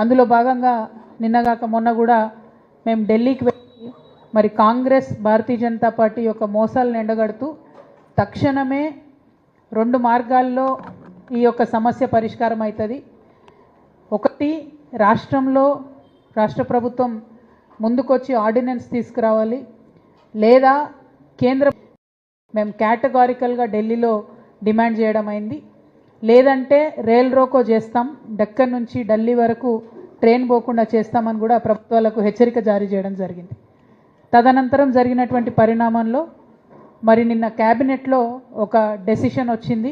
అందులో భాగంగా నిన్నగాక మొన్న కూడా మేము ఢిల్లీకి వెళ్ళి మరి కాంగ్రెస్ భారతీయ జనతా పార్టీ యొక్క మోసాలను ఎండగడుతూ తక్షణమే 2 మార్గాల్లో ఈ యొక్క సమస్య పరిష్కారం అవుతుంది. ఒకటి, రాష్ట్రంలో రాష్ట్ర ప్రభుత్వం ముందుకొచ్చి ఆర్డినెన్స్ తీసుకురావాలి, లేదా కేంద్ర మేము కేటగారికల్గా ఢిల్లీలో డిమాండ్ చేయడం అయింది. లేదంటే రైల్ రోకో చేస్తాం, డక్కన్ నుంచి ఢిల్లీ వరకు ట్రైన్ పోకుండా చేస్తామని కూడా ప్రభుత్వాలకు హెచ్చరిక జారీ చేయడం జరిగింది. తదనంతరం జరిగినటువంటి పరిణామంలో మరి నిన్న క్యాబినెట్లో ఒక డెసిషన్ వచ్చింది.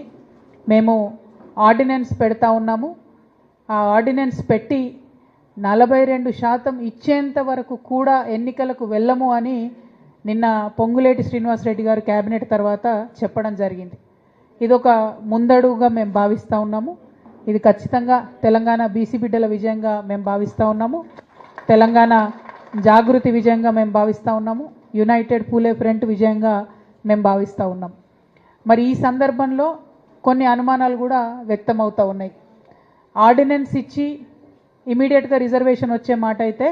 మేము ఆర్డినెన్స్ పెడతా ఉన్నాము. ఆ ఆర్డినెన్స్ పెట్టి 42% ఇచ్చేంత వరకు కూడా ఎన్నికలకు వెళ్ళము అని నిన్న పొంగులేటి శ్రీనివాసరెడ్డి గారు క్యాబినెట్ తర్వాత చెప్పడం జరిగింది. ఇదొక ముందడుగుగా మేము భావిస్తూ ఉన్నాము. ఇది ఖచ్చితంగా తెలంగాణ బీసీ బిడ్డల విజయంగా మేము భావిస్తూ ఉన్నాము. తెలంగాణ జాగృతి విజయంగా మేము భావిస్తూ ఉన్నాము. యునైటెడ్ పూలే ఫ్రంట్ విజయంగా మేము భావిస్తూ ఉన్నాం. మరి ఈ సందర్భంలో కొన్ని అనుమానాలు కూడా వ్యక్తమవుతూ ఉన్నాయి. ఆర్డినెన్స్ ఇచ్చి ఇమీడియట్గా రిజర్వేషన్ వచ్చే మాట అయితే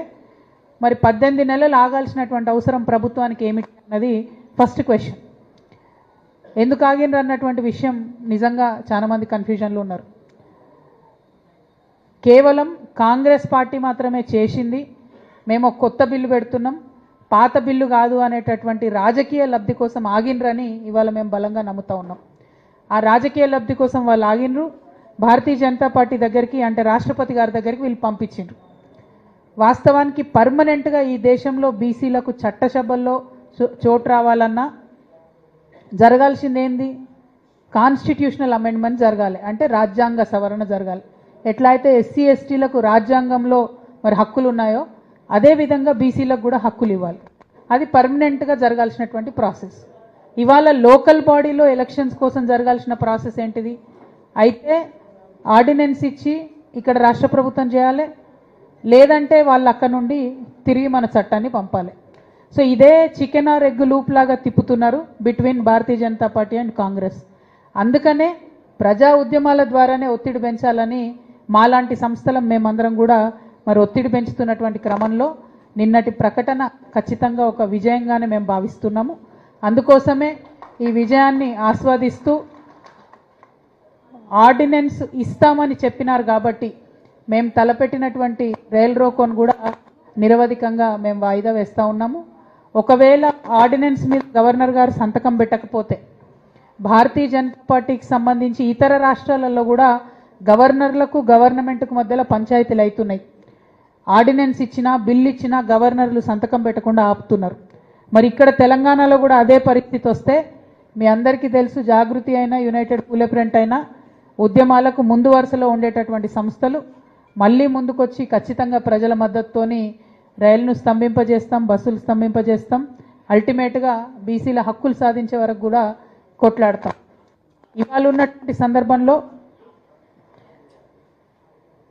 మరి 18 నెలలు ఆగాల్సినటువంటి అవసరం ప్రభుత్వానికి ఏమిటి అన్నది ఫస్ట్ క్వశ్చన్. ఎందుకు ఆగినరు అన్నటువంటి విషయం నిజంగా చాలామంది కన్ఫ్యూజన్లో ఉన్నారు. కేవలం కాంగ్రెస్ పార్టీ మాత్రమే చేసింది, మేము ఒక కొత్త బిల్లు పెడుతున్నాం, పాత బిల్లు కాదు అనేటటువంటి రాజకీయ లబ్ధి కోసం ఆగినరని ఇవాళ మేము బలంగా నమ్ముతా ఉన్నాం. ఆ రాజకీయ లబ్ధి కోసం వాళ్ళు ఆగినరు. భారతీయ జనతా పార్టీ దగ్గరికి, అంటే రాష్ట్రపతి గారి దగ్గరికి వీళ్ళు పంపించిండ్రు. వాస్తవానికి పర్మనెంట్గా ఈ దేశంలో బీసీలకు చట్టసభల్లో చోటు రావాలన్నా జరగాల్సింది ఏంది? కాన్స్టిట్యూషనల్ అమెండ్మెంట్ జరగాలి, అంటే రాజ్యాంగ సవరణ జరగాలి. ఎట్లా అయితే ఎస్సీ ఎస్టీలకు రాజ్యాంగంలో మరి హక్కులు ఉన్నాయో అదేవిధంగా బీసీలకు కూడా హక్కులు ఇవ్వాలి. అది పర్మనెంట్గా జరగాల్సినటువంటి ప్రాసెస్. ఇవాళ లోకల్ బాడీలో ఎలక్షన్స్ కోసం జరగాల్సిన ప్రాసెస్ ఏంటిది? అయితే ఆర్డినెన్స్ ఇచ్చి ఇక్కడ రాష్ట్ర ప్రభుత్వం చేయాలి, లేదంటే వాళ్ళు అక్కడ నుండి తిరిగి మన చట్టాన్ని పంపాలి. సో ఇదే చికెన్ ఆర్ ఎగ్ లూప్ లాగా తిప్పుతున్నారు బిట్వీన్ భారతీయ జనతా పార్టీ అండ్ కాంగ్రెస్. అందుకనే ప్రజా ఉద్యమాల ద్వారానే ఒత్తిడి పెంచాలని మాలాంటి సంస్థలం మేమందరం కూడా మరి ఒత్తిడి పెంచుతున్నటువంటి క్రమంలో నిన్నటి ప్రకటన ఖచ్చితంగా ఒక విజయంగానే మేము భావిస్తున్నాము. అందుకోసమే ఈ విజయాన్ని ఆస్వాదిస్తూ ఆర్డినెన్స్ ఇస్తామని చెప్పినారు కాబట్టి మేము తలపెట్టినటువంటి రైల్ రోకోను కూడా నిరవధికంగా మేము వాయిదా వేస్తూ ఉన్నాము. ఒకవేళ ఆర్డినెన్స్ మీద గవర్నర్ గారు సంతకం పెట్టకపోతే భారతీయ జనతా పార్టీకి సంబంధించి ఇతర రాష్ట్రాలలో కూడా గవర్నర్లకు గవర్నమెంట్కు మధ్యలో పంచాయతీలు అవుతున్నాయి. ఆర్డినెన్స్ ఇచ్చినా బిల్లు ఇచ్చినా గవర్నర్లు సంతకం పెట్టకుండా ఆపుతున్నారు. మరి ఇక్కడ తెలంగాణలో కూడా అదే పరిస్థితి వస్తే మీ అందరికీ తెలుసు, జాగృతి అయినా యునైటెడ్ పూలే ఫ్రంట్ అయినా ఉద్యమాలకు ముందు వరుసలో ఉండేటటువంటి సంస్థలు మళ్ళీ ముందుకొచ్చి ఖచ్చితంగా ప్రజల మద్దతుతోని రైలును స్తంభింపజేస్తాం, బస్సులు స్తంభింపజేస్తాం, అల్టిమేట్గా బీసీల హక్కులు సాధించే వరకు కూడా కొట్లాడతాం. ఇవాళ ఉన్నటువంటి సందర్భంలో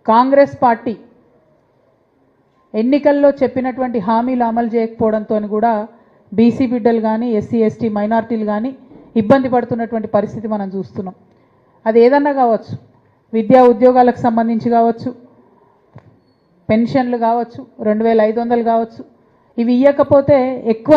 కాంగ్రెస్ పార్టీ ఎన్నికల్లో చెప్పినటువంటి హామీలు అమలు చేయకపోవడంతో కూడా బీసీ బిడ్డలు కానీ ఎస్సీ ఎస్టీ మైనార్టీలు కానీ ఇబ్బంది పడుతున్నటువంటి పరిస్థితి మనం చూస్తున్నాం. అది ఏదన్నా కావచ్చు, విద్యా ఉద్యోగాలకు సంబంధించి కావచ్చు, పెన్షన్లు కావచ్చు, 2500 కావచ్చు, ఇవి ఇవ్వకపోతే ఎక్కువ